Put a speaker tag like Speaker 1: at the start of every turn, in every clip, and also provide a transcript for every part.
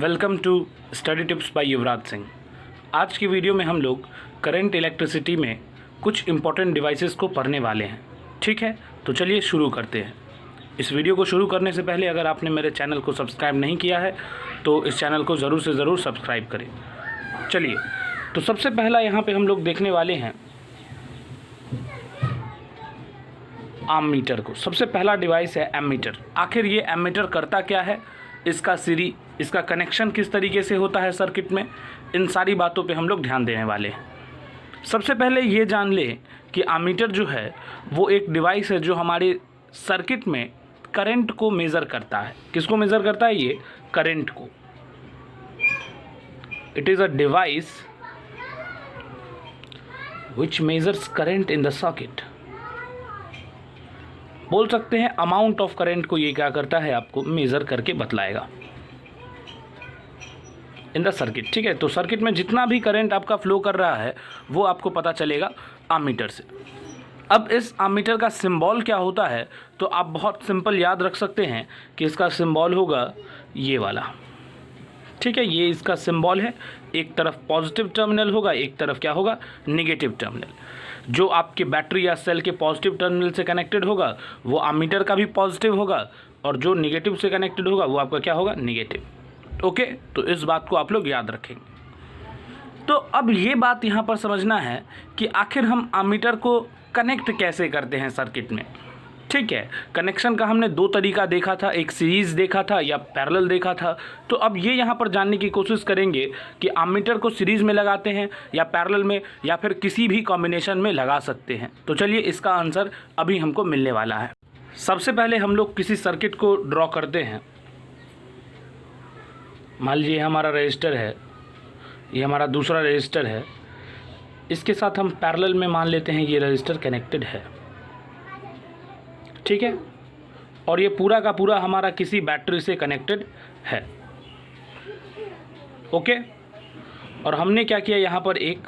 Speaker 1: Welcome to study tips by Yuvraj Singh. आज की video में हम लोग करंट इलेक्ट्रिसिटी में कुछ इम्पोर्टेंट डिवाइसेस को पढ़ने वाले हैं। ठीक है, तो चलिए शुरू करते हैं। इस वीडियो को शुरू करने से पहले अगर आपने मेरे चैनल को सब्सक्राइब नहीं किया है तो इस चैनल को ज़रूर से ज़रूर सब्सक्राइब करें। चलिए, तो सबसे पहला यहाँ पे हम लोग देखने वाले हैं एमीटर को। सबसे पहला डिवाइस है एमीटर। आखिर ये एमीटर करता क्या है, इसका कनेक्शन किस तरीके से होता है सर्किट में, इन सारी बातों पे हम लोग ध्यान देने वाले हैं। सबसे पहले ये जान लें कि एमीटर जो है वो एक डिवाइस है जो हमारे सर्किट में करंट को मेज़र करता है। किसको मेज़र करता है? ये करंट को। It is a device which measures current in the circuit. बोल सकते हैं अमाउंट ऑफ करंट को ये क्या करता है, आपको मेज़र करके बतलाएगा इन द सर्किट। ठीक है, तो सर्किट में जितना भी करंट आपका फ्लो कर रहा है वो आपको पता चलेगा एमीटर से। अब इस एमीटर का सिंबल क्या होता है, तो आप बहुत सिंपल याद रख सकते हैं कि इसका सिंबल होगा ये वाला। ठीक है, ये इसका सिंबल है। एक तरफ पॉजिटिव टर्मिनल होगा, एक तरफ क्या होगा, नेगेटिव टर्मिनल। जो आपके बैटरी या सेल के पॉजिटिव टर्मिनल से कनेक्टेड होगा वो एमीटर का भी पॉजिटिव होगा, और जो नेगेटिव से कनेक्टेड होगा वो आपका क्या होगा, नेगेटिव। ओके, तो इस बात को आप लोग याद रखेंगे। तो अब ये बात यहाँ पर समझना है कि आखिर हम एमीटर को कनेक्ट कैसे करते हैं सर्किट में। ठीक है, कनेक्शन का हमने दो तरीका देखा था, एक सीरीज़ देखा था या पैरेलल देखा था। तो अब ये यहाँ पर जानने की कोशिश करेंगे कि एमीटर को सीरीज़ में लगाते हैं या पैरेलल में या फिर किसी भी कॉम्बिनेशन में लगा सकते हैं। तो चलिए, इसका आंसर अभी हमको मिलने वाला है। सबसे पहले हम लोग किसी सर्किट को ड्रॉ करते हैं। मान लीजिए हमारा रजिस्टर है, ये हमारा दूसरा रजिस्टर है, इसके साथ हम पैरेलल में मान लेते हैं ये रजिस्टर कनेक्टेड है। ठीक है, और ये पूरा का पूरा हमारा किसी बैटरी से कनेक्टेड है। ओके, और हमने क्या किया, यहाँ पर एक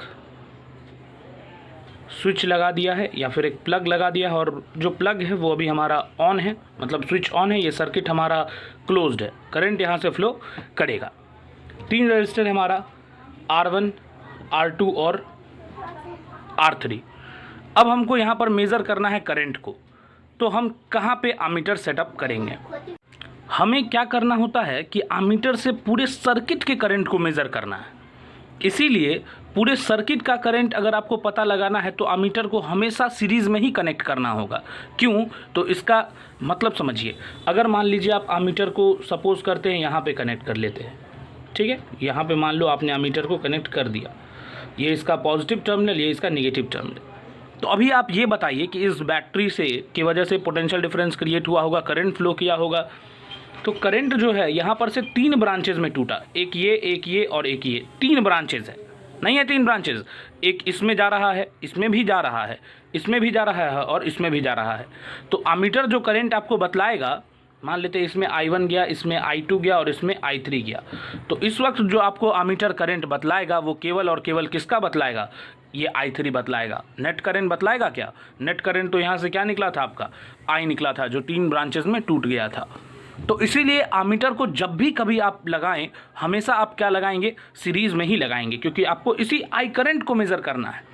Speaker 1: स्विच लगा दिया है या फिर एक प्लग लगा दिया है, और जो प्लग है वो अभी हमारा ऑन है, मतलब स्विच ऑन है। ये सर्किट हमारा क्लोज्ड है, करंट यहाँ से फ्लो करेगा। तीन रजिस्टर है हमारा, R1, R2 और R3। अब हमको यहाँ पर मेज़र करना है करंट को, तो हम कहाँ पे एमीटर सेटअप करेंगे। हमें क्या करना होता है कि एमीटर से पूरे सर्किट के करंट को मेज़र करना है। इसीलिए पूरे सर्किट का करंट अगर आपको पता लगाना है तो एमीटर को हमेशा सीरीज़ में ही कनेक्ट करना होगा। क्यों? तो इसका मतलब समझिए। अगर मान लीजिए आप एमीटर को सपोज करते हैं यहाँ पे कनेक्ट कर लेते हैं। ठीक है, यहाँ पे मान लो आपने एमीटर को कनेक्ट कर दिया, ये इसका पॉजिटिव टर्मिनल, ये इसका नेगेटिव टर्मिनल। तो अभी आप ये बताइए कि इस बैटरी से की वजह से पोटेंशियल डिफरेंस क्रिएट हुआ होगा, करंट फ्लो किया होगा। तो करंट जो है यहाँ पर से तीन ब्रांचेज में टूटा, एक ये और एक ये। तीन ब्रांचेज है, नहीं है तीन ब्रांचेज। एक इसमें जा रहा है, इसमें भी जा रहा है, इसमें भी जा रहा है और इसमें भी जा रहा है। तो एमीटर जो करंट आपको बतलाएगा, मान लेते हैं इसमें I1 गया, इसमें I2 गया और इसमें I3 गया। तो इस वक्त जो आपको एमीटर करंट बतलाएगा वो केवल और केवल किसका बतलाएगा, ये I3 बतलाएगा। नेट करंट बतलाएगा क्या? नेट करंट तो यहाँ से क्या निकला था, आपका I निकला था, जो तीन ब्रांचेस में टूट गया था। तो इसीलिए एमीटर को जब भी कभी आप लगाएं, हमेशा आप क्या लगाएंगे, सीरीज़ में ही लगाएंगे, क्योंकि आपको इसी I करंट को मेज़र करना है।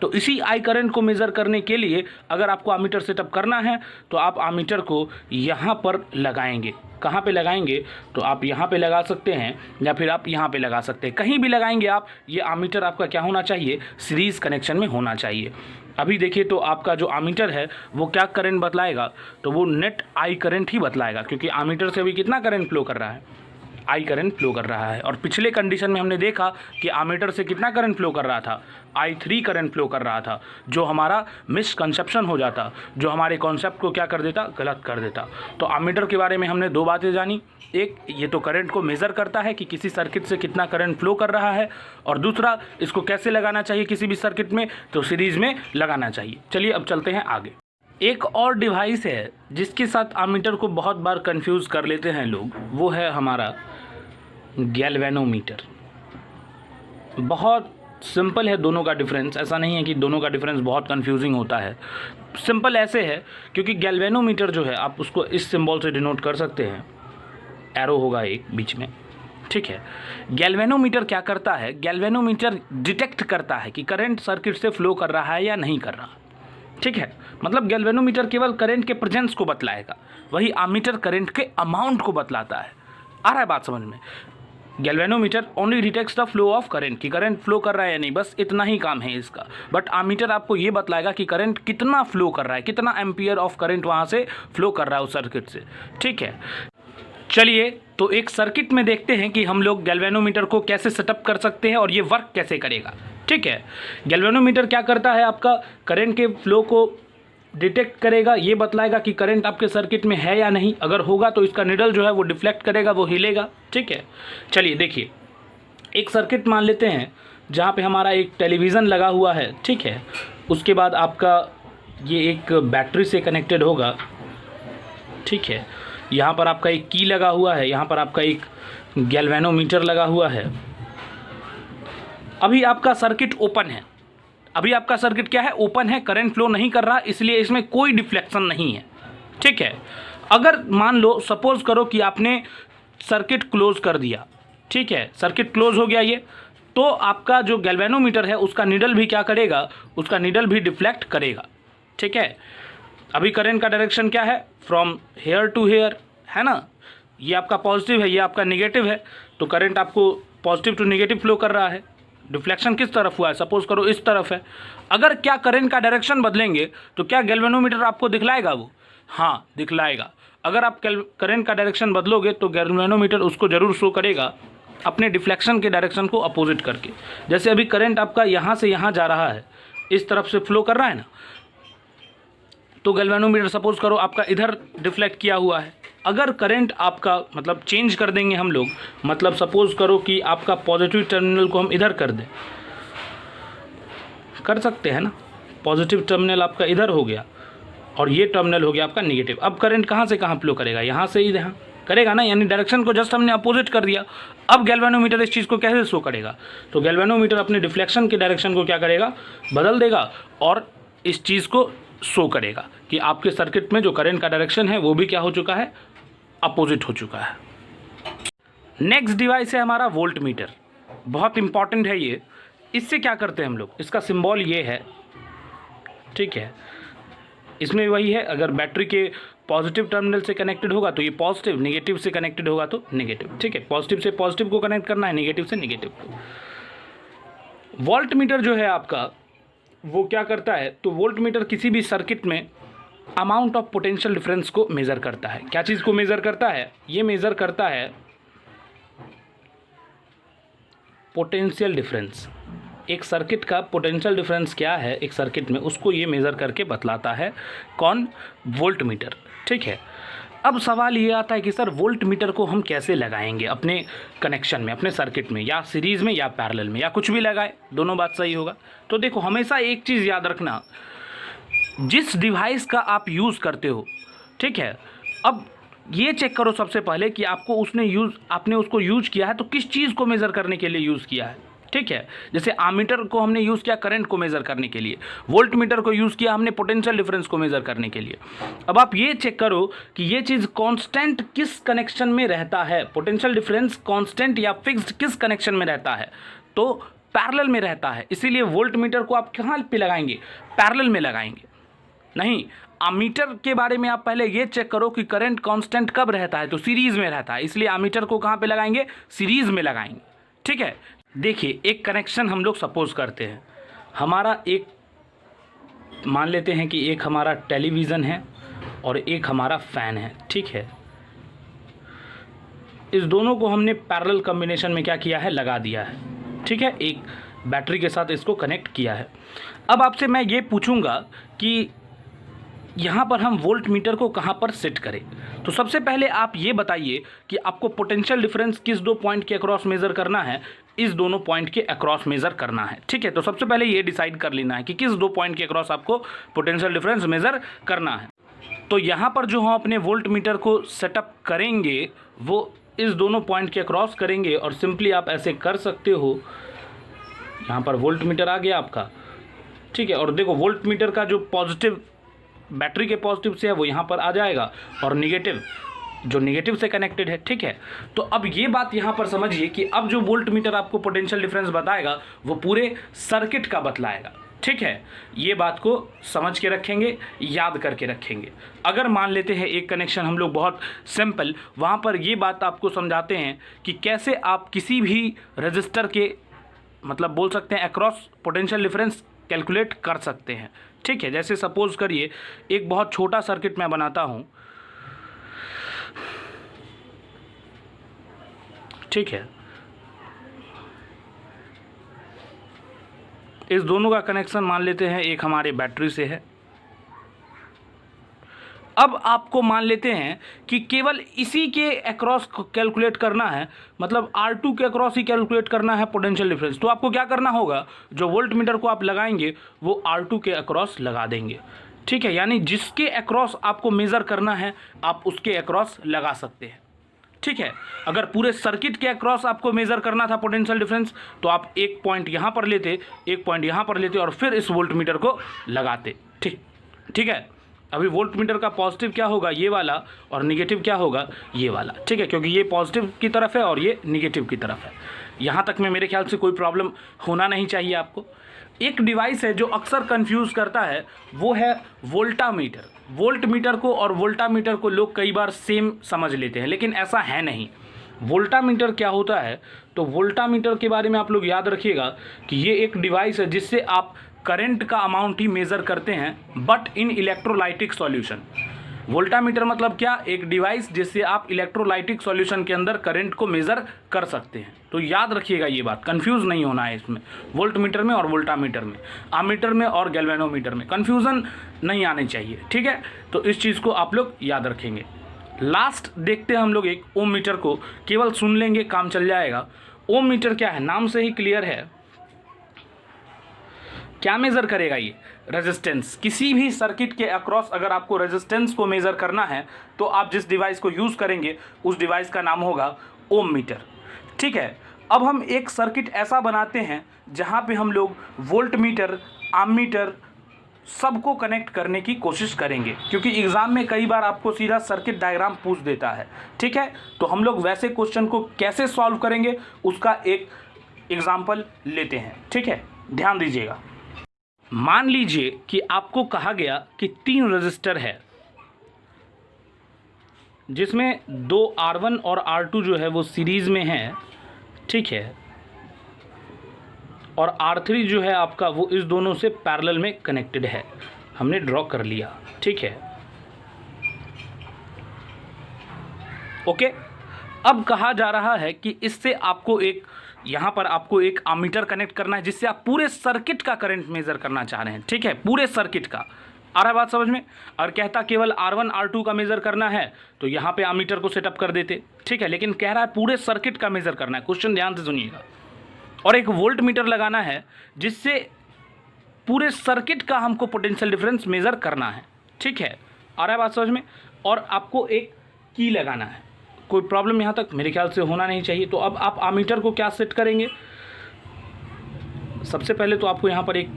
Speaker 1: तो इसी I करंट को मेज़र करने के लिए अगर आपको एमीटर सेटअप करना है तो आप एमीटर को यहाँ पर लगाएंगे। कहाँ पे लगाएंगे? तो आप यहाँ पे लगा सकते हैं या फिर आप यहाँ पे लगा सकते हैं, कहीं भी लगाएंगे आप। ये एमीटर आपका क्या होना चाहिए, सीरीज़ कनेक्शन में होना चाहिए। अभी देखिए, तो आपका जो एमीटर है वो क्या करंट बतलाएगा, तो वो नेट I करंट ही बतलाएगा, क्योंकि एमीटर से अभी कितना करंट फ्लो कर रहा है, I करंट फ्लो कर रहा है। और पिछले कंडीशन में हमने देखा कि एमीटर से कितना करंट फ्लो कर रहा था, I3 करंट फ्लो कर रहा था, जो हमारा मिसकंसेप्शन हो जाता, जो हमारे कॉन्सेप्ट को क्या कर देता, गलत कर देता। तो एमीटर के बारे में हमने दो बातें जानी। एक, ये तो करंट को मेज़र करता है कि किसी सर्किट से कितना करंट फ्लो कर रहा है, और दूसरा, इसको कैसे लगाना चाहिए किसी भी सर्किट में, तो सीरीज़ में लगाना चाहिए। चलिए अब चलते हैं आगे। एक और डिवाइस है जिसके साथ एमीटर को बहुत बार कंफ्यूज कर लेते हैं लोग, वो है हमारा गैल्वेनोमीटर। बहुत सिंपल है दोनों का डिफरेंस, ऐसा नहीं है कि दोनों का डिफरेंस बहुत कंफ्यूजिंग होता है। सिंपल ऐसे है क्योंकि गैल्वेनोमीटर जो है आप उसको इस सिंबल से डिनोट कर सकते हैं, एरो होगा एक बीच में, ठीक है। गैल्वेनोमीटर क्या करता है, गैल्वेनोमीटर डिटेक्ट करता है कि करंट सर्किट से फ्लो कर रहा है या नहीं कर रहा, ठीक है। मतलब गैल्वेनोमीटर केवल करंट के प्रेजेंस को बतलाएगा, वही आमीटर करंट के अमाउंट को बतलाता है। आ रहा है बात समझ में? Galvanometer only detects the flow of current, कि करंट फ्लो कर रहा है या नहीं, बस इतना ही काम है इसका। बट आमीटर आपको ये बतलाएगा कि करंट कितना फ्लो कर रहा है, कितना एम्पियर ऑफ करंट वहाँ से फ्लो कर रहा है उस सर्किट से, ठीक है। चलिए तो एक सर्किट में देखते हैं कि हम लोग गैल्वेनोमीटर को कैसे सेटअप कर सकते हैं और ये वर्क कैसे करेगा, ठीक है। गैल्वेनोमीटर क्या करता है, आपका करंट के फ्लो को डिटेक्ट करेगा, ये बतलाएगा कि करंट आपके सर्किट में है या नहीं। अगर होगा तो इसका निडल जो है वो डिफ्लेक्ट करेगा, वो हिलेगा, ठीक है। चलिए देखिए, एक सर्किट मान लेते हैं जहाँ पे हमारा एक टेलीविज़न लगा हुआ है, ठीक है। उसके बाद आपका ये एक बैटरी से कनेक्टेड होगा, ठीक है। यहाँ पर आपका एक की लगा हुआ है, यहाँ पर आपका एक गैल्वेनोमीटर लगा हुआ है। अभी आपका सर्किट ओपन है, अभी आपका सर्किट क्या है, ओपन है, करंट फ्लो नहीं कर रहा, इसलिए इसमें कोई डिफ्लेक्शन नहीं है, ठीक है। अगर मान लो सपोज करो कि आपने सर्किट क्लोज कर दिया, ठीक है, सर्किट क्लोज हो गया ये, तो आपका जो गैल्वेनोमीटर है उसका नीडल भी क्या करेगा, उसका नीडल भी डिफ्लेक्ट करेगा, ठीक है। अभी करंट का डायरेक्शन क्या है, फ्रॉम हेयर टू हेयर, है ना। ये आपका पॉजिटिव है, ये आपका निगेटिव है, तो करंट आपको पॉजिटिव टू निगेटिव फ्लो कर रहा है। डिफ्लेक्शन किस तरफ हुआ है, सपोज करो इस तरफ है। अगर क्या करंट का डायरेक्शन बदलेंगे तो क्या गैल्वेनोमीटर आपको दिखलाएगा वो? हाँ, दिखलाएगा। अगर आप करंट का डायरेक्शन बदलोगे तो गैल्वेनोमीटर उसको ज़रूर शो करेगा अपने डिफ्लेक्शन के डायरेक्शन को अपोजिट करके। जैसे अभी करंट आपका यहाँ से यहाँ जा रहा है, इस तरफ से फ्लो कर रहा है ना, तो गैल्वेनोमीटर सपोज करो आपका इधर डिफ्लेक्ट किया हुआ है। अगर करंट आपका मतलब चेंज कर देंगे हम लोग, मतलब सपोज करो कि आपका पॉजिटिव टर्मिनल को हम इधर कर दें, कर सकते हैं ना, पॉजिटिव टर्मिनल आपका इधर हो गया और ये टर्मिनल हो गया आपका निगेटिव। अब करंट कहाँ से कहाँ फ्लो करेगा, यहाँ से ही यहाँ करेगा ना, यानी डायरेक्शन को जस्ट हमने अपोजिट कर दिया। अब गैल्वेनोमीटर इस चीज़ को कैसे शो करेगा, तो गैल्वेनोमीटर अपने डिफ्लेक्शन के डायरेक्शन को क्या करेगा, बदल देगा और इस चीज़ को शो करेगा कि आपके सर्किट में जो करंट का डायरेक्शन है वो भी क्या हो चुका है, अपोजिट हो चुका है। नेक्स्ट डिवाइस है हमारा वोल्ट मीटर, बहुत इंपॉर्टेंट है ये। इससे क्या करते हैं हम लोग, इसका सिंबल ये है, ठीक है। इसमें वही है, अगर बैटरी के पॉजिटिव टर्मिनल से कनेक्टेड होगा तो ये पॉजिटिव, नेगेटिव से कनेक्टेड होगा तो नेगेटिव, ठीक है। पॉजिटिव से पॉजिटिव को कनेक्ट करना है, नेगेटिव से नेगेटिव को। वोल्ट मीटर जो है आपका वो क्या करता है, तो वोल्ट मीटर किसी भी सर्किट में अमाउंट ऑफ पोटेंशियल डिफरेंस को मेज़र करता है। क्या चीज़ को मेज़र करता है, ये मेज़र करता है पोटेंशियल डिफरेंस। एक सर्किट का पोटेंशियल डिफरेंस क्या है एक सर्किट में, उसको ये मेज़र करके बतलाता है कौन, वोल्ट मीटर, ठीक है। अब सवाल ये आता है कि सर वोल्ट मीटर को हम कैसे लगाएंगे अपने कनेक्शन में, अपने सर्किट में, या सीरीज़ में या पैरेलल में, या कुछ भी लगाए, दोनों बात सही होगा। तो देखो हमेशा एक चीज़ याद रखना, जिस डिवाइस का आप यूज़ करते हो, ठीक है, अब ये चेक करो सबसे पहले कि आपने उसको यूज़ किया है तो किस चीज़ को मेज़र करने के लिए यूज़ किया है, ठीक है। जैसे आमीटर को हमने यूज़ किया करंट को मेज़र करने के लिए, वोल्ट मीटर को यूज़ किया हमने पोटेंशियल डिफरेंस को मेज़र करने के लिए। अब आप ये चेक करो कि ये चीज़ कांस्टेंट किस कनेक्शन में रहता है, पोटेंशियल डिफरेंस कांस्टेंट या फिक्स्ड किस कनेक्शन में रहता है, तो पैरेलल में रहता है। इसीलिए वोल्ट मीटर को आप कहाँ पे लगाएंगे, पैरेलल में लगाएंगे। नहीं, आमीटर के बारे में आप पहले ये चेक करो कि करंट कांस्टेंट कब रहता है, तो सीरीज़ में रहता है, इसलिए आमीटर को कहाँ पे लगाएंगे, सीरीज़ में लगाएंगे, ठीक है। देखिए एक कनेक्शन हम लोग सपोज करते हैं, हमारा एक मान लेते हैं कि एक हमारा टेलीविज़न है और एक हमारा फ़ैन है, ठीक है। इस दोनों को हमने पैरेलल कॉम्बिनेशन में क्या किया है, लगा दिया है, ठीक है। एक बैटरी के साथ इसको कनेक्ट किया है। अब आपसे मैं ये पूछूंगा कि यहाँ पर हम वोल्ट मीटर को कहाँ पर सेट करें। तो सबसे पहले आप ये बताइए कि आपको पोटेंशियल डिफरेंस किस दो पॉइंट के अक्रॉस मेज़र करना है, इस दोनों पॉइंट के अक्रॉस मेज़र करना है, ठीक है। तो सबसे पहले ये डिसाइड कर लेना है कि किस दो पॉइंट के अक्रॉस आपको पोटेंशियल डिफरेंस मेज़र करना है। तो यहाँ पर जो हम अपने वोल्ट मीटर को सेटअप करेंगे वो इस दोनों पॉइंट के अक्रॉस करेंगे, और सिंपली आप ऐसे कर सकते हो। यहाँ पर वोल्ट मीटर आ गया आपका, ठीक है। और देखो वोल्ट मीटर का जो पॉजिटिव बैटरी के पॉजिटिव से है वो यहाँ पर आ जाएगा, और निगेटिव जो नेगेटिव से कनेक्टेड है, ठीक है। तो अब ये बात यहाँ पर समझिए कि अब जो वोल्ट मीटर आपको पोटेंशियल डिफरेंस बताएगा वो पूरे सर्किट का बतलाएगा, ठीक है। ये बात को समझ के रखेंगे, याद करके रखेंगे। अगर मान लेते हैं एक कनेक्शन हम लोग बहुत सिंपल, वहाँ पर ये बात आपको समझाते हैं कि कैसे आप किसी भी रजिस्टर के मतलब बोल सकते हैं अक्रॉस पोटेंशियल डिफरेंस कैलकुलेट कर सकते हैं, ठीक है। जैसे सपोज करिए एक बहुत छोटा सर्किट मैं बनाता हूँ, ठीक है। इस दोनों का कनेक्शन मान लेते हैं एक हमारे बैटरी से है। अब आपको मान लेते हैं कि केवल इसी के अक्रॉस कैलकुलेट करना है, मतलब R2 के अक्रॉस ही कैलकुलेट करना है पोटेंशियल डिफरेंस। तो आपको क्या करना होगा, जो वोल्ट मीटर को आप लगाएंगे वो R2 के अक्रॉस लगा देंगे, ठीक है। यानी जिसके अक्रॉस आपको मेज़र करना है आप उसके अक्रॉस लगा सकते हैं, ठीक है। अगर पूरे सर्किट के अक्रॉस आपको मेज़र करना था पोटेंशियल डिफरेंस तो आप एक पॉइंट यहाँ पर लेते, एक पॉइंट यहाँ पर लेते और फिर इस वोल्ट मीटर को लगाते, ठीक है। अभी वोल्ट मीटर का पॉजिटिव क्या होगा, ये वाला, और निगेटिव क्या होगा, ये वाला, ठीक है। क्योंकि ये पॉजिटिव की तरफ है और ये निगेटिव की तरफ है। यहाँ तक में मेरे ख्याल से कोई प्रॉब्लम होना नहीं चाहिए आपको। एक डिवाइस है जो अक्सर कंफ्यूज करता है, वो है वोल्टामीटर। वोल्ट मीटर को और वोल्टामीटर को लोग कई बार सेम समझ लेते हैं, लेकिन ऐसा है नहीं। वोल्टामीटर क्या होता है, तो वोल्टामीटर के बारे में आप लोग याद रखिएगा कि ये एक डिवाइस है जिससे आप करंट का अमाउंट ही मेज़र करते हैं, but in electrolytic solution. Voltameter मतलब क्या, एक डिवाइस जिससे आप इलेक्ट्रोलाइटिक सॉल्यूशन के अंदर करंट को मेज़र कर सकते हैं। तो याद रखिएगा ये बात, कंफ्यूज नहीं होना है इसमें, वोल्ट मीटर में और वोल्टामीटर में, आमीटर में और गैल्वेनोमीटर में कन्फ्यूज़न नहीं आनी चाहिए, ठीक है। तो इस चीज़ को आप लोग याद रखेंगे। लास्ट देखते हैं हम लोग एक ओम मीटर को, केवल सुन लेंगे काम चल जाएगा। ओम मीटर क्या है, नाम से ही क्लियर है, क्या मेज़र करेगा ये, रेजिस्टेंस। किसी भी सर्किट के अक्रॉस अगर आपको रेजिस्टेंस को मेज़र करना है तो आप जिस डिवाइस को यूज़ करेंगे उस डिवाइस का नाम होगा ओम मीटर, ठीक है। अब हम एक सर्किट ऐसा बनाते हैं जहाँ पे हम लोग वोल्ट मीटर, आममीटर सबको कनेक्ट करने की कोशिश करेंगे, क्योंकि एग्ज़ाम में कई बार आपको सीधा सर्किट डायग्राम पूछ देता है, ठीक है। तो हम लोग वैसे क्वेश्चन को कैसे सॉल्व करेंगे उसका एक एग्जाम्पल लेते हैं, ठीक है। ध्यान दीजिएगा। मान लीजिए कि आपको कहा गया कि 3 रजिस्टर है जिसमें 2 R1 और R2 जो है वो सीरीज़ में है, ठीक है, और R3 जो है आपका वो इस दोनों से पैरेलल में कनेक्टेड है। हमने ड्रॉ कर लिया, ठीक है, ओके। अब कहा जा रहा है कि इससे आपको एक, यहाँ पर आपको एक आमीटर कनेक्ट करना है जिससे आप पूरे सर्किट का करंट मेज़र करना चाह रहे हैं, ठीक है, पूरे सर्किट का। आ रहा है बात समझ में। और कहता केवल R1 R2 का मेज़र करना है तो यहाँ पे आमीटर को सेटअप कर देते, ठीक है, लेकिन कह रहा है पूरे सर्किट का मेज़र करना है। क्वेश्चन ध्यान से सुनिएगा। और एक वोल्ट मीटर लगाना है जिससे पूरे सर्किट का हमको पोटेंशियल डिफरेंस मेज़र करना है, ठीक है। आ रहा है बात समझ में। और आपको एक की लगाना है। कोई प्रॉब्लम यहाँ तक मेरे ख्याल से होना नहीं चाहिए। तो अब आप आमीटर को क्या सेट करेंगे, सबसे पहले तो आपको यहाँ पर एक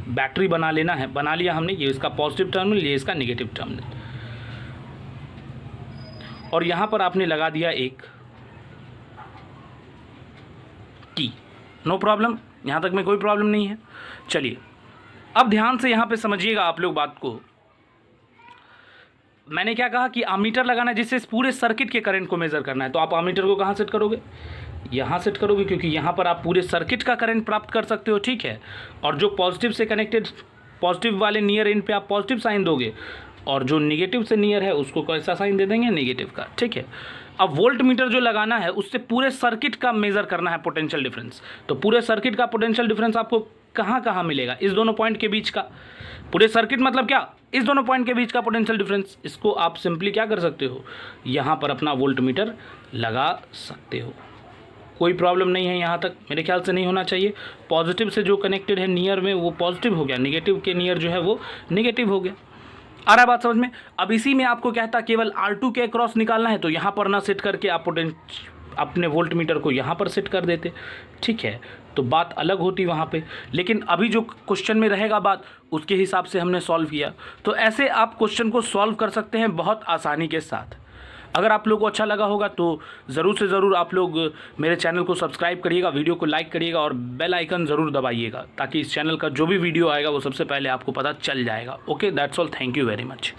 Speaker 1: बैटरी बना लेना है। बना लिया हमने, ये इसका पॉजिटिव टर्मिनल, ये इसका नेगेटिव टर्मिनल, और यहाँ पर आपने लगा दिया एक की। नो प्रॉब्लम, यहाँ तक में कोई प्रॉब्लम नहीं है। चलिए अब ध्यान से यहाँ पे समझिएगा आप लोग बात को। मैंने क्या कहा कि आमीटर लगाना है जिससे इस पूरे सर्किट के करंट को मेज़र करना है। तो आप आमीटर को कहाँ सेट करोगे, यहाँ सेट करोगे, क्योंकि यहाँ पर आप पूरे सर्किट का करंट प्राप्त कर सकते हो, ठीक है। और जो पॉजिटिव से कनेक्टेड, पॉजिटिव वाले नियर इन पे आप पॉजिटिव साइन दोगे, और जो निगेटिव से नियर है उसको कैसा साइन दे देंगे, नेगेटिव का, ठीक है। अब वोल्ट मीटर जो लगाना है उससे पूरे सर्किट का मेज़र करना है पोटेंशियल डिफरेंस। तो पूरे सर्किट का पोटेंशियल डिफरेंस आपको कहाँ कहाँ मिलेगा, इस दोनों पॉइंट के बीच का। पूरे सर्किट मतलब क्या, इस दोनों पॉइंट के बीच का पोटेंशियल डिफरेंस। इसको आप सिंपली क्या कर सकते हो, यहाँ पर अपना वोल्ट मीटर लगा सकते हो। कोई प्रॉब्लम नहीं है, यहाँ तक मेरे ख्याल से नहीं होना चाहिए। पॉजिटिव से जो कनेक्टेड है नियर में वो पॉजिटिव हो गया, निगेटिव के नियर जो है वो निगेटिव हो गया। आ रहा है बात समझ में। अब इसी में आपको कहता केवल R2 के अक्रॉस निकालना है, तो यहाँ पर ना सेट करके आप अपने वोल्ट मीटर को यहाँ पर सेट कर देते, ठीक है, तो बात अलग होती वहाँ पे। लेकिन अभी जो क्वेश्चन में रहेगा बात, उसके हिसाब से हमने सॉल्व किया। तो ऐसे आप क्वेश्चन को सॉल्व कर सकते हैं बहुत आसानी के साथ। अगर आप लोग को अच्छा लगा होगा तो ज़रूर से ज़रूर आप लोग मेरे चैनल को सब्सक्राइब करिएगा, वीडियो को लाइक करिएगा और बेल आइकन ज़रूर दबाइएगा, ताकि इस चैनल का जो भी वीडियो आएगा वो सबसे पहले आपको पता चल जाएगा। Okay, that's all, thank you very much.